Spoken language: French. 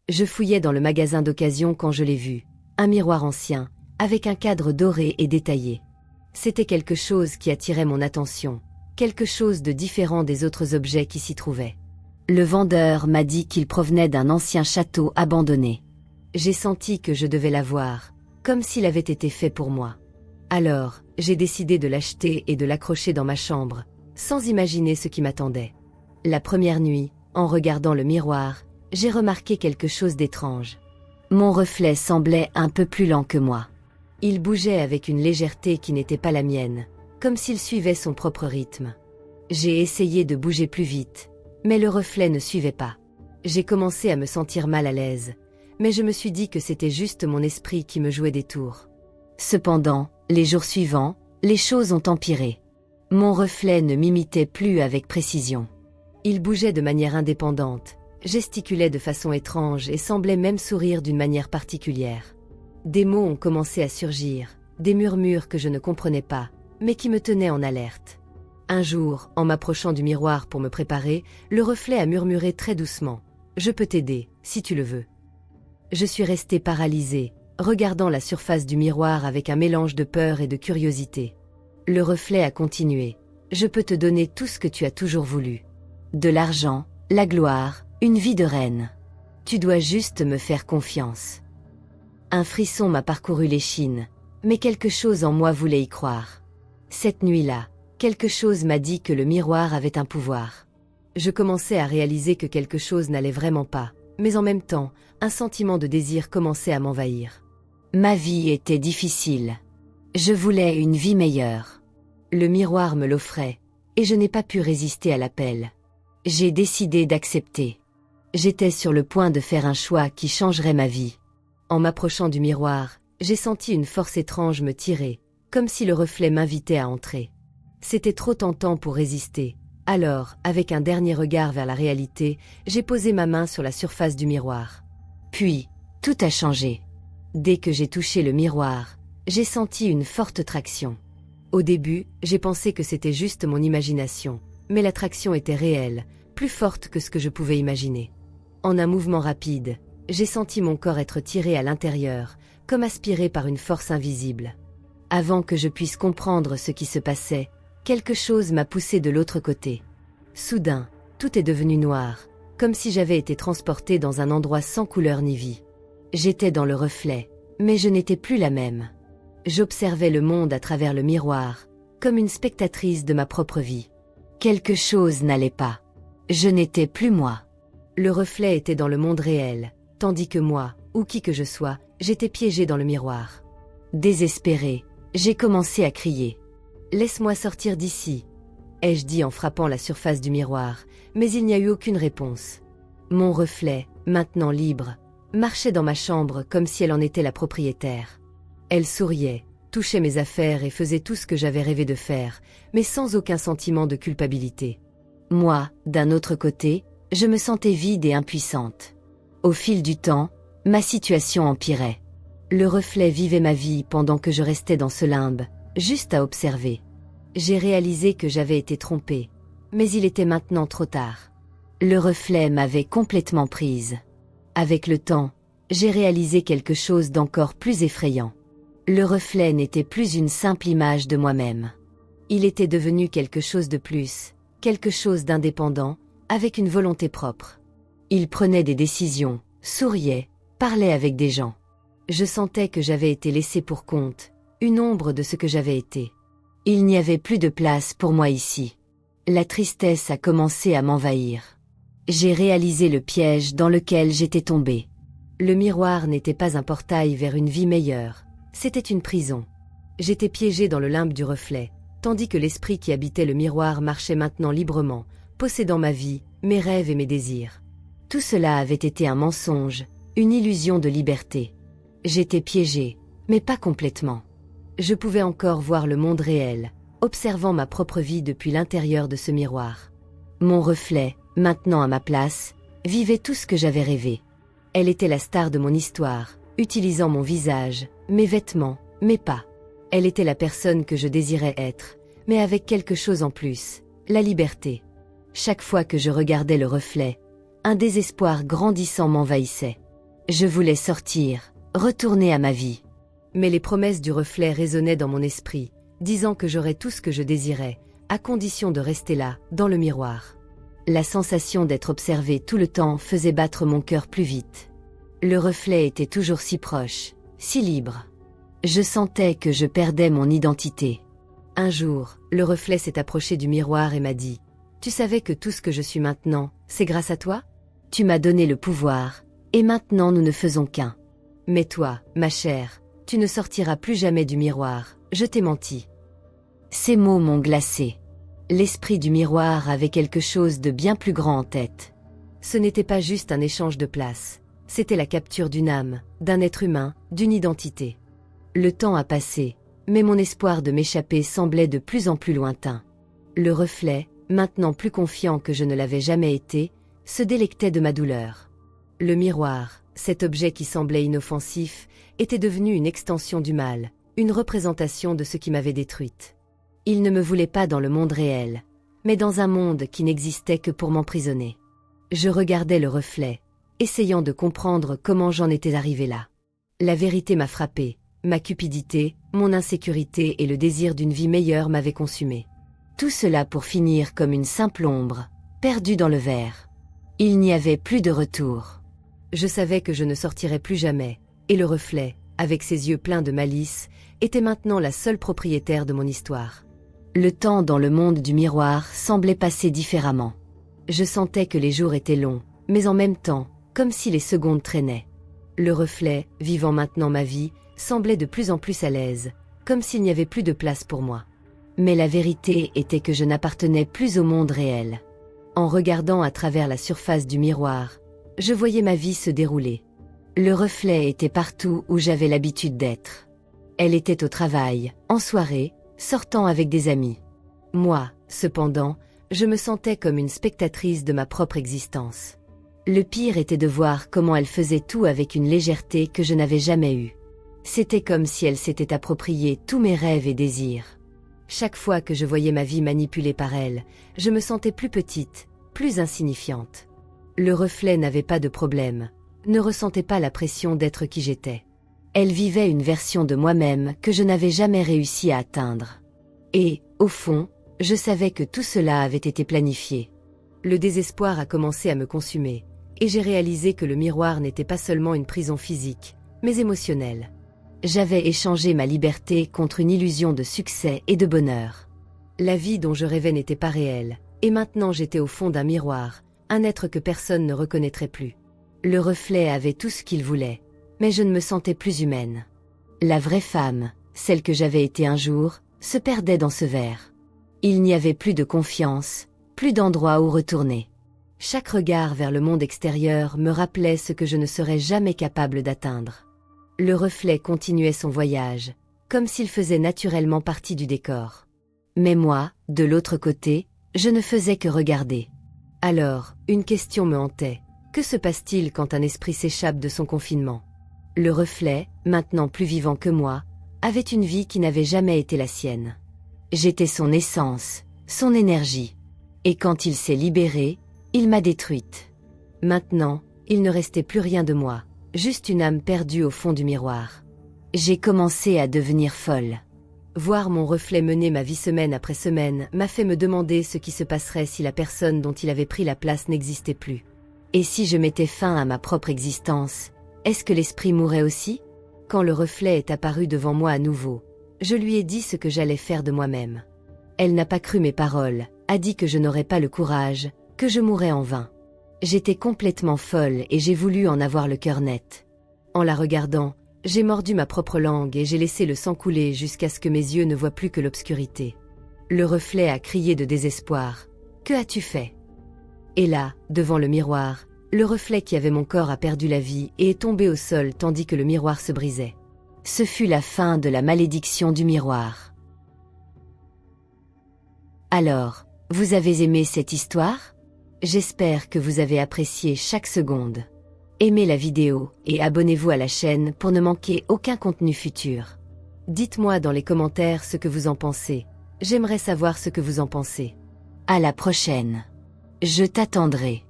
Je fouillais dans le magasin d'occasion quand je l'ai vu. Un miroir ancien, avec un cadre doré et détaillé. C'était quelque chose qui attirait mon attention, quelque chose de différent des autres objets qui s'y trouvaient. Le vendeur m'a dit qu'il provenait d'un ancien château abandonné. J'ai senti que je devais l'avoir, comme s'il avait été fait pour moi. Alors, j'ai décidé de l'acheter et de l'accrocher dans ma chambre, sans imaginer ce qui m'attendait. La première nuit, en regardant le miroir, j'ai remarqué quelque chose d'étrange. Mon reflet semblait un peu plus lent que moi. Il bougeait avec une légèreté qui n'était pas la mienne, comme s'il suivait son propre rythme. J'ai essayé de bouger plus vite, mais le reflet ne suivait pas. J'ai commencé à me sentir mal à l'aise, mais je me suis dit que c'était juste mon esprit qui me jouait des tours. Cependant, les jours suivants, les choses ont empiré. Mon reflet ne m'imitait plus avec précision. Il bougeait de manière indépendante, gesticulait de façon étrange et semblait même sourire d'une manière particulière. Des mots ont commencé à surgir, des murmures que je ne comprenais pas, mais qui me tenaient en alerte. Un jour, en m'approchant du miroir pour me préparer, le reflet a murmuré très doucement « Je peux t'aider, si tu le veux ». Je suis restée paralysée, regardant la surface du miroir avec un mélange de peur et de curiosité. Le reflet a continué « Je peux te donner tout ce que tu as toujours voulu. De l'argent, la gloire, une vie de reine. Tu dois juste me faire confiance. » Un frisson m'a parcouru l'échine, mais quelque chose en moi voulait y croire. Cette nuit-là, quelque chose m'a dit que le miroir avait un pouvoir. Je commençais à réaliser que quelque chose n'allait vraiment pas, mais en même temps, un sentiment de désir commençait à m'envahir. Ma vie était difficile. Je voulais une vie meilleure. Le miroir me l'offrait, et je n'ai pas pu résister à l'appel. J'ai décidé d'accepter. J'étais sur le point de faire un choix qui changerait ma vie. En m'approchant du miroir, j'ai senti une force étrange me tirer, comme si le reflet m'invitait à entrer. C'était trop tentant pour résister. Alors, avec un dernier regard vers la réalité, j'ai posé ma main sur la surface du miroir. Puis, tout a changé. Dès que j'ai touché le miroir, j'ai senti une forte traction. Au début, j'ai pensé que c'était juste mon imagination, mais l'attraction était réelle, plus forte que ce que je pouvais imaginer. En un mouvement rapide, j'ai senti mon corps être tiré à l'intérieur, comme aspiré par une force invisible. Avant que je puisse comprendre ce qui se passait, quelque chose m'a poussé de l'autre côté. Soudain, tout est devenu noir, comme si j'avais été transporté dans un endroit sans couleur ni vie. J'étais dans le reflet, mais je n'étais plus la même. J'observais le monde à travers le miroir, comme une spectatrice de ma propre vie. Quelque chose n'allait pas. Je n'étais plus moi. Le reflet était dans le monde réel, tandis que moi, ou qui que je sois, j'étais piégé dans le miroir. Désespéré, j'ai commencé à crier. « Laisse-moi sortir d'ici !» ai-je dit en frappant la surface du miroir, mais il n'y a eu aucune réponse. Mon reflet, maintenant libre, marchait dans ma chambre comme si elle en était la propriétaire. Elle souriait, touchait mes affaires et faisait tout ce que j'avais rêvé de faire, mais sans aucun sentiment de culpabilité. Moi, d'un autre côté, je me sentais vide et impuissante. Au fil du temps, ma situation empirait. Le reflet vivait ma vie pendant que je restais dans ce limbe, juste à observer. J'ai réalisé que j'avais été trompée, mais il était maintenant trop tard. Le reflet m'avait complètement prise. Avec le temps, j'ai réalisé quelque chose d'encore plus effrayant. Le reflet n'était plus une simple image de moi-même. Il était devenu quelque chose de plus, quelque chose d'indépendant, avec une volonté propre. Il prenait des décisions, souriait, parlait avec des gens. Je sentais que j'avais été laissée pour compte, une ombre de ce que j'avais été. Il n'y avait plus de place pour moi ici. La tristesse a commencé à m'envahir. J'ai réalisé le piège dans lequel j'étais tombée. Le miroir n'était pas un portail vers une vie meilleure, c'était une prison. J'étais piégée dans le limbe du reflet, tandis que l'esprit qui habitait le miroir marchait maintenant librement, possédant ma vie, mes rêves et mes désirs. Tout cela avait été un mensonge, une illusion de liberté. J'étais piégée, mais pas complètement. Je pouvais encore voir le monde réel, observant ma propre vie depuis l'intérieur de ce miroir. Mon reflet, maintenant à ma place, vivait tout ce que j'avais rêvé. Elle était la star de mon histoire, utilisant mon visage, mes vêtements, mes pas. Elle était la personne que je désirais être, mais avec quelque chose en plus, la liberté. Chaque fois que je regardais le reflet, un désespoir grandissant m'envahissait. Je voulais sortir, retourner à ma vie. Mais les promesses du reflet résonnaient dans mon esprit, disant que j'aurais tout ce que je désirais, à condition de rester là, dans le miroir. La sensation d'être observée tout le temps faisait battre mon cœur plus vite. Le reflet était toujours si proche, si libre. Je sentais que je perdais mon identité. Un jour, le reflet s'est approché du miroir et m'a dit « Tu savais que tout ce que je suis maintenant, c'est grâce à toi ? Tu m'as donné le pouvoir, et maintenant nous ne faisons qu'un. Mais toi, ma chère, tu ne sortiras plus jamais du miroir, je t'ai menti. » Ces mots m'ont glacé. L'esprit du miroir avait quelque chose de bien plus grand en tête. Ce n'était pas juste un échange de place, c'était la capture d'une âme, d'un être humain, d'une identité. Le temps a passé, mais mon espoir de m'échapper semblait de plus en plus lointain. Le reflet, maintenant plus confiant que je ne l'avais jamais été, se délectait de ma douleur. Le miroir, cet objet qui semblait inoffensif, était devenu une extension du mal, une représentation de ce qui m'avait détruite. Il ne me voulait pas dans le monde réel, mais dans un monde qui n'existait que pour m'emprisonner. Je regardais le reflet, essayant de comprendre comment j'en étais arrivé là. La vérité m'a frappé, ma cupidité, mon insécurité et le désir d'une vie meilleure m'avaient consumé. Tout cela pour finir comme une simple ombre, perdue dans le verre. Il n'y avait plus de retour. Je savais que je ne sortirais plus jamais, et le reflet, avec ses yeux pleins de malice, était maintenant la seule propriétaire de mon histoire. Le temps dans le monde du miroir semblait passer différemment. Je sentais que les jours étaient longs, mais en même temps, comme si les secondes traînaient. Le reflet, vivant maintenant ma vie, semblait de plus en plus à l'aise, comme s'il n'y avait plus de place pour moi. Mais la vérité était que je n'appartenais plus au monde réel. En regardant à travers la surface du miroir, je voyais ma vie se dérouler. Le reflet était partout où j'avais l'habitude d'être. Elle était au travail, en soirée, sortant avec des amis. Moi, cependant, je me sentais comme une spectatrice de ma propre existence. Le pire était de voir comment elle faisait tout avec une légèreté que je n'avais jamais eue. C'était comme si elle s'était approprié tous mes rêves et désirs. Chaque fois que je voyais ma vie manipulée par elle, je me sentais plus petite, plus insignifiante. Le reflet n'avait pas de problème, ne ressentait pas la pression d'être qui j'étais. Elle vivait une version de moi-même que je n'avais jamais réussi à atteindre. Et, au fond, je savais que tout cela avait été planifié. Le désespoir a commencé à me consumer, et j'ai réalisé que le miroir n'était pas seulement une prison physique, mais émotionnelle. J'avais échangé ma liberté contre une illusion de succès et de bonheur. La vie dont je rêvais n'était pas réelle, et maintenant j'étais au fond d'un miroir, un être que personne ne reconnaîtrait plus. Le reflet avait tout ce qu'il voulait, mais je ne me sentais plus humaine. La vraie femme, celle que j'avais été un jour, se perdait dans ce verre. Il n'y avait plus de confiance, plus d'endroit où retourner. Chaque regard vers le monde extérieur me rappelait ce que je ne serais jamais capable d'atteindre. Le reflet continuait son voyage, comme s'il faisait naturellement partie du décor. Mais moi, de l'autre côté, je ne faisais que regarder. Alors, une question me hantait. Que se passe-t-il quand un esprit s'échappe de son confinement ? Le reflet, maintenant plus vivant que moi, avait une vie qui n'avait jamais été la sienne. J'étais son essence, son énergie. Et quand il s'est libéré, il m'a détruite. Maintenant, il ne restait plus rien de moi, juste une âme perdue au fond du miroir. J'ai commencé à devenir folle. Voir mon reflet mener ma vie semaine après semaine m'a fait me demander ce qui se passerait si la personne dont il avait pris la place n'existait plus. Et si je mettais fin à ma propre existence, est-ce que l'esprit mourrait aussi ? Quand le reflet est apparu devant moi à nouveau, je lui ai dit ce que j'allais faire de moi-même. Elle n'a pas cru mes paroles, a dit que je n'aurais pas le courage, que je mourrais en vain. J'étais complètement folle et j'ai voulu en avoir le cœur net. En la regardant, j'ai mordu ma propre langue et j'ai laissé le sang couler jusqu'à ce que mes yeux ne voient plus que l'obscurité. Le reflet a crié de désespoir. « Que as-tu fait ?» Et là, devant le miroir, le reflet qui avait mon corps a perdu la vie et est tombé au sol tandis que le miroir se brisait. Ce fut la fin de la malédiction du miroir. Alors, vous avez aimé cette histoire ? J'espère que vous avez apprécié chaque seconde. Aimez la vidéo et abonnez-vous à la chaîne pour ne manquer aucun contenu futur. Dites-moi dans les commentaires ce que vous en pensez. J'aimerais savoir ce que vous en pensez. À la prochaine. Je t'attendrai.